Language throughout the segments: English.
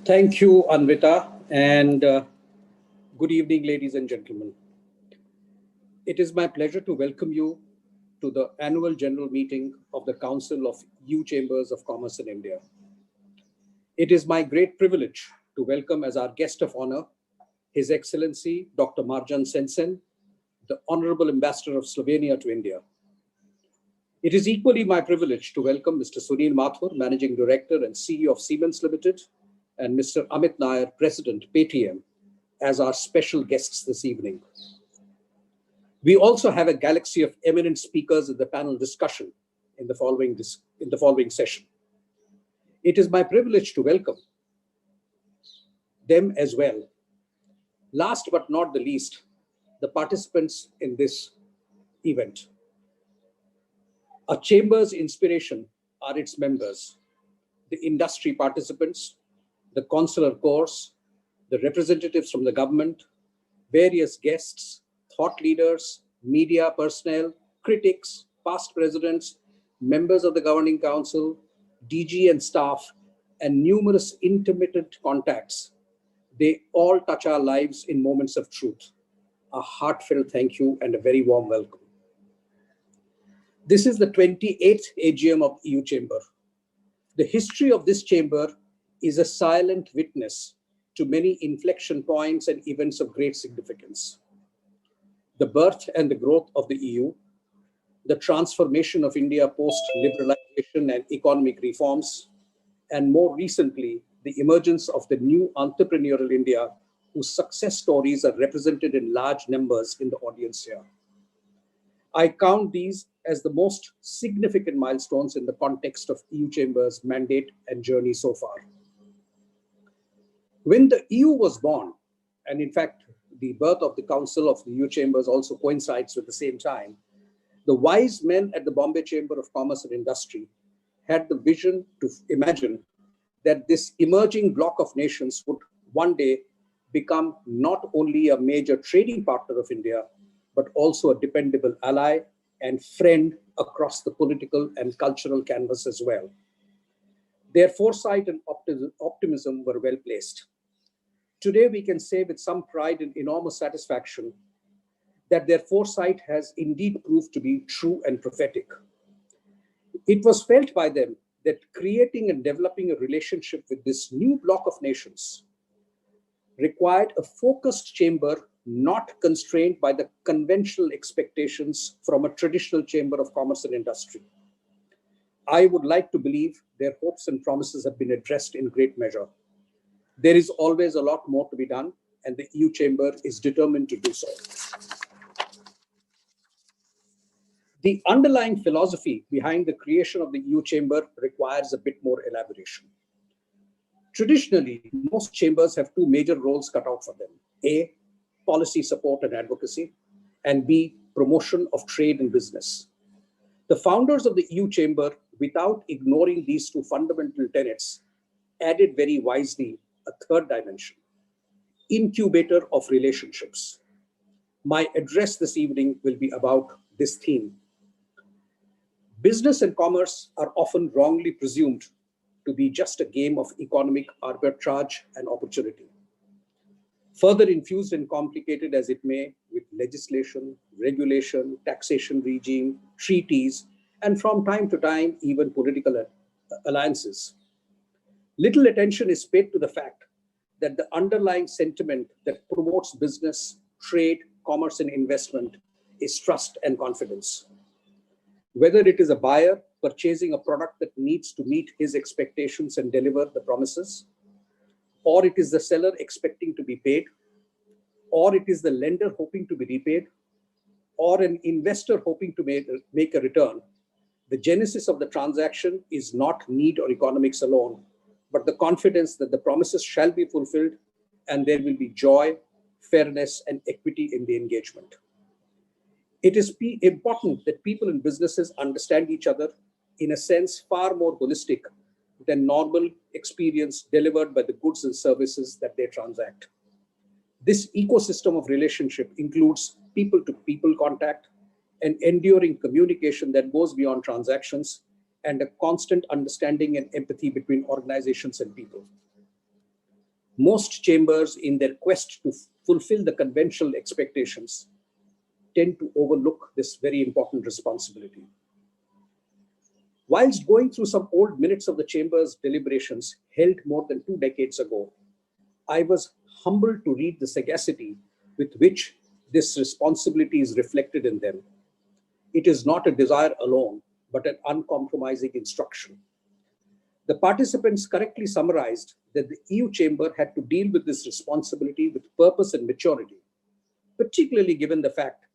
Thank you, Anvita, and good evening, ladies and gentlemen. It is my pleasure to welcome you to the annual general meeting of the Council of EU Chambers of Commerce in India. It is my great privilege to welcome as our guest of honor His Excellency Dr. Marjan Sensen, the Honorable Ambassador of Slovenia to India. It is equally my privilege to welcome Mr. Sunil Mathur, Managing Director and CEO of Siemens Limited, and Mr. Amit Nair, President, Paytm, as our special guests this evening. We also have a galaxy of eminent speakers in the panel discussion in the following session. It is my privilege to welcome them as well. Last but not the least, the participants in this event. A chamber's inspiration are its members, the industry participants, the consular corps, the representatives from the government, various guests, thought leaders, media personnel, critics, past presidents, members of the governing council, DG and staff, and numerous intermittent contacts. They all touch our lives in moments of truth. A heartfelt thank you and a very warm welcome. This is the 28th AGM of EU Chamber. The history of this chamber is a silent witness to many inflection points and events of great significance. The birth and the growth of the EU, the transformation of India post-liberalization and economic reforms, and more recently, the emergence of the new entrepreneurial India, whose success stories are represented in large numbers in the audience here. I count these as the most significant milestones in the context of EU Chamber's mandate and journey so far. When the EU was born, and in fact, the birth of the Council of the EU Chambers also coincides with the same time, the wise men at the Bombay Chamber of Commerce and Industry had the vision to imagine that this emerging bloc of nations would one day become not only a major trading partner of India, but also a dependable ally and friend across the political and cultural canvas as well. Their foresight and optimism were well placed. Today, we can say with some pride and enormous satisfaction that their foresight has indeed proved to be true and prophetic. It was felt by them that creating and developing a relationship with this new bloc of nations required a focused chamber not constrained by the conventional expectations from a traditional chamber of commerce and industry. I would like to believe their hopes and promises have been addressed in great measure. There is always a lot more to be done, and the EU Chamber is determined to do so. The underlying philosophy behind the creation of the EU Chamber requires a bit more elaboration. Traditionally, most chambers have two major roles cut out for them. A, policy support and advocacy, and B, promotion of trade and business. The founders of the EU Chamber, without ignoring these two fundamental tenets, added very wisely a third dimension, incubator of relationships. My address this evening will be about this theme. Business and commerce are often wrongly presumed to be just a game of economic arbitrage and opportunity. Further infused and complicated as it may with legislation, regulation, taxation regime, treaties, and from time to time, even political alliances. Little attention is paid to the fact that the underlying sentiment that promotes business, trade, commerce, and investment is trust and confidence. Whether it is a buyer purchasing a product that needs to meet his expectations and deliver the promises, or it is the seller expecting to be paid, or it is the lender hoping to be repaid, or an investor hoping to make a return, the genesis of the transaction is not need or economics alone, but the confidence that the promises shall be fulfilled and there will be joy, fairness, and equity in the engagement. It is important that people and businesses understand each other in a sense far more holistic than normal experience delivered by the goods and services that they transact. This ecosystem of relationship includes people-to-people contact, an enduring communication that goes beyond transactions, and a constant understanding and empathy between organizations and people. Most chambers, in their quest to fulfill the conventional expectations, tend to overlook this very important responsibility. Whilst going through some old minutes of the chamber's deliberations held more than 2 decades ago, I was humbled to read the sagacity with which this responsibility is reflected in them. It is not a desire alone, but an uncompromising instruction. The participants correctly summarized that the EU Chamber had to deal with this responsibility with purpose and maturity, particularly given the fact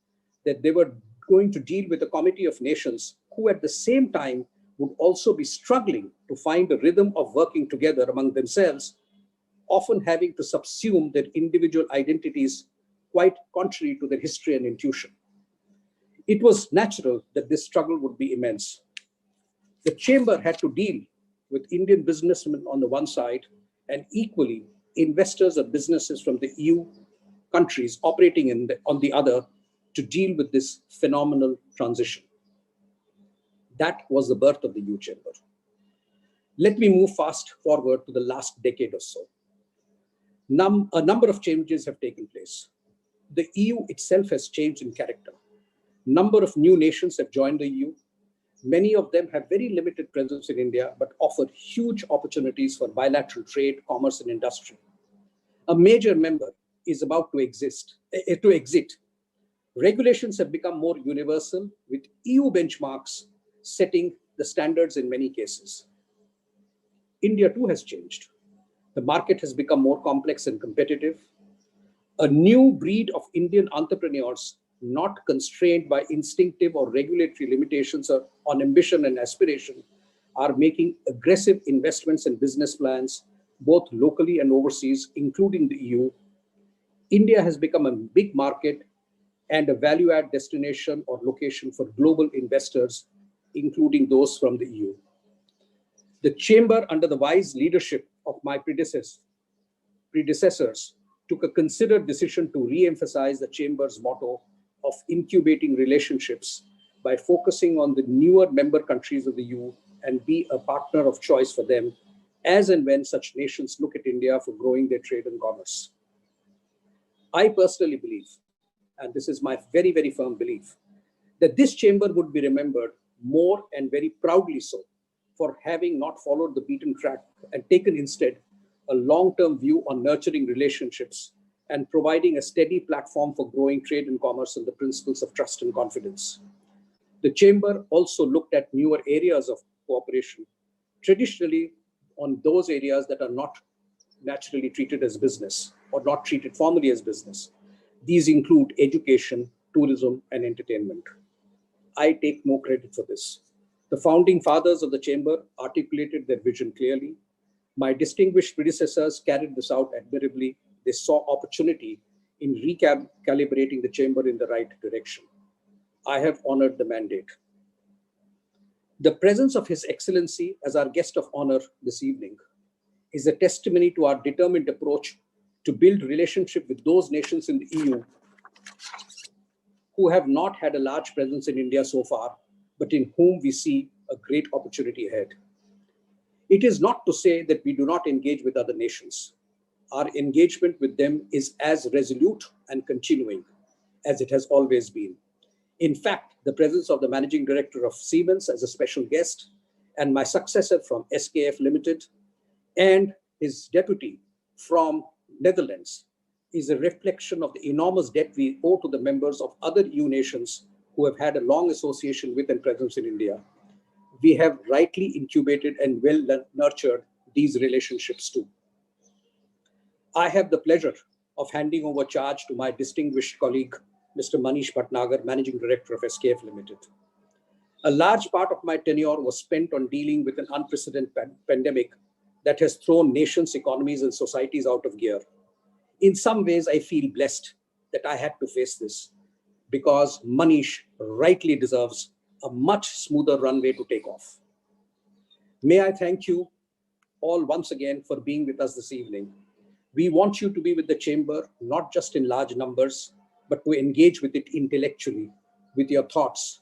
that they were going to deal with a committee of nations who at the same time would also be struggling to find a rhythm of working together among themselves, often having to subsume their individual identities quite contrary to their history and intuition. It was natural that this struggle would be immense. The chamber had to deal with Indian businessmen on the one side and equally investors or businesses from the EU countries operating on the other to deal with this phenomenal transition. That was the birth of the EU Chamber. Let me move fast forward to the last decade or so. A number of changes have taken place. The EU itself has changed in character. Number of new nations have joined the EU. Many of them have very limited presence in India, but offer huge opportunities for bilateral trade, commerce, and industry. A major member is about to exit. Regulations have become more universal, with EU benchmarks setting the standards in many cases. India too has changed. The market has become more complex and competitive. A new breed of Indian entrepreneurs, not constrained by instinctive or regulatory limitations on ambition and aspiration, are making aggressive investments and business plans, both locally and overseas, including the EU. India has become a big market and a value-add destination or location for global investors, including those from the EU. The Chamber, under the wise leadership of my predecessors, took a considered decision to re-emphasize the Chamber's motto of incubating relationships by focusing on the newer member countries of the EU and be a partner of choice for them as and when such nations look at India for growing their trade and commerce. I personally believe, and this is my very, very firm belief, that this chamber would be remembered more and very proudly so for having not followed the beaten track and taken instead a long-term view on nurturing relationships and providing a steady platform for growing trade and commerce on the principles of trust and confidence. The chamber also looked at newer areas of cooperation, traditionally on those areas that are not naturally treated as business or not treated formally as business. These include education, tourism, and entertainment. I take no credit for this. The founding fathers of the chamber articulated their vision clearly. My distinguished predecessors carried this out admirably. They saw opportunity in recalibrating the chamber in the right direction. I have honored the mandate. The presence of His Excellency as our guest of honor this evening is a testimony to our determined approach to build relationship with those nations in the EU who have not had a large presence in India so far, but in whom we see a great opportunity ahead. It is not to say that we do not engage with other nations. Our engagement with them is as resolute and continuing as it has always been. In fact, the presence of the Managing Director of Siemens as a special guest and my successor from SKF Limited and his deputy from Netherlands is a reflection of the enormous debt we owe to the members of other EU nations who have had a long association with and presence in India. We have rightly incubated and well nurtured these relationships too. I have the pleasure of handing over charge to my distinguished colleague, Mr. Manish Bhatnagar, Managing Director of SKF Limited. A large part of my tenure was spent on dealing with an unprecedented pandemic that has thrown nations, economies, and societies out of gear. In some ways, I feel blessed that I had to face this because Manish rightly deserves a much smoother runway to take off. May I thank you all once again for being with us this evening. We want you to be with the chamber, not just in large numbers, but to engage with it intellectually, with your thoughts,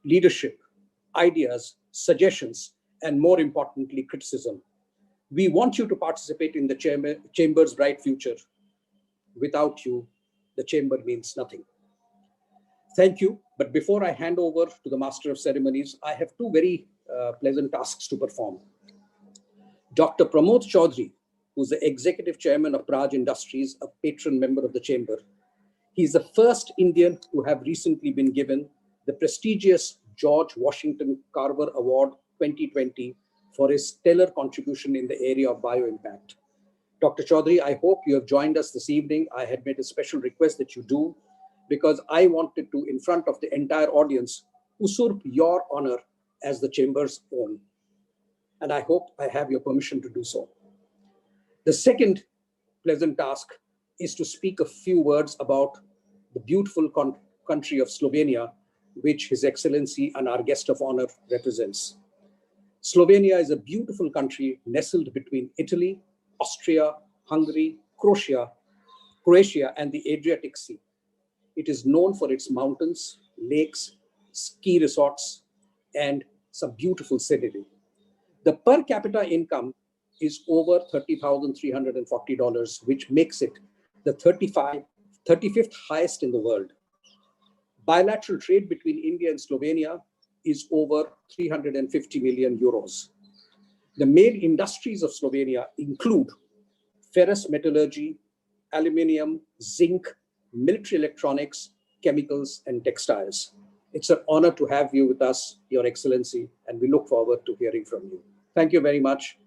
leadership, ideas, suggestions, and more importantly, criticism. We want you to participate in the Chamber's bright future. Without you, the Chamber means nothing. Thank you. But before I hand over to the Master of Ceremonies, I have two very pleasant tasks to perform. Dr. Pramod Chaudhary, who's the Executive Chairman of Praj Industries, a patron member of the Chamber. He's the first Indian to have recently been given the prestigious George Washington Carver Award 2020 for his stellar contribution in the area of bioimpact. Dr. Chaudhary, I hope you have joined us this evening. I had made a special request that you do, because I wanted to, in front of the entire audience, usurp your honor as the Chamber's own. And I hope I have your permission to do so. The second pleasant task is to speak a few words about the beautiful country of Slovenia, which His Excellency and our guest of honor represents. Slovenia is a beautiful country nestled between Italy, Austria, Hungary, Croatia, and the Adriatic Sea. It is known for its mountains, lakes, ski resorts, and some beautiful scenery. The per capita income is over $30,340, which makes it the 35th highest in the world. Bilateral trade between India and Slovenia is over 350 million euros. The main industries of Slovenia include ferrous metallurgy, aluminium, zinc, military electronics, chemicals, and textiles. It's an honor to have you with us, Your Excellency, and we look forward to hearing from you. Thank you very much.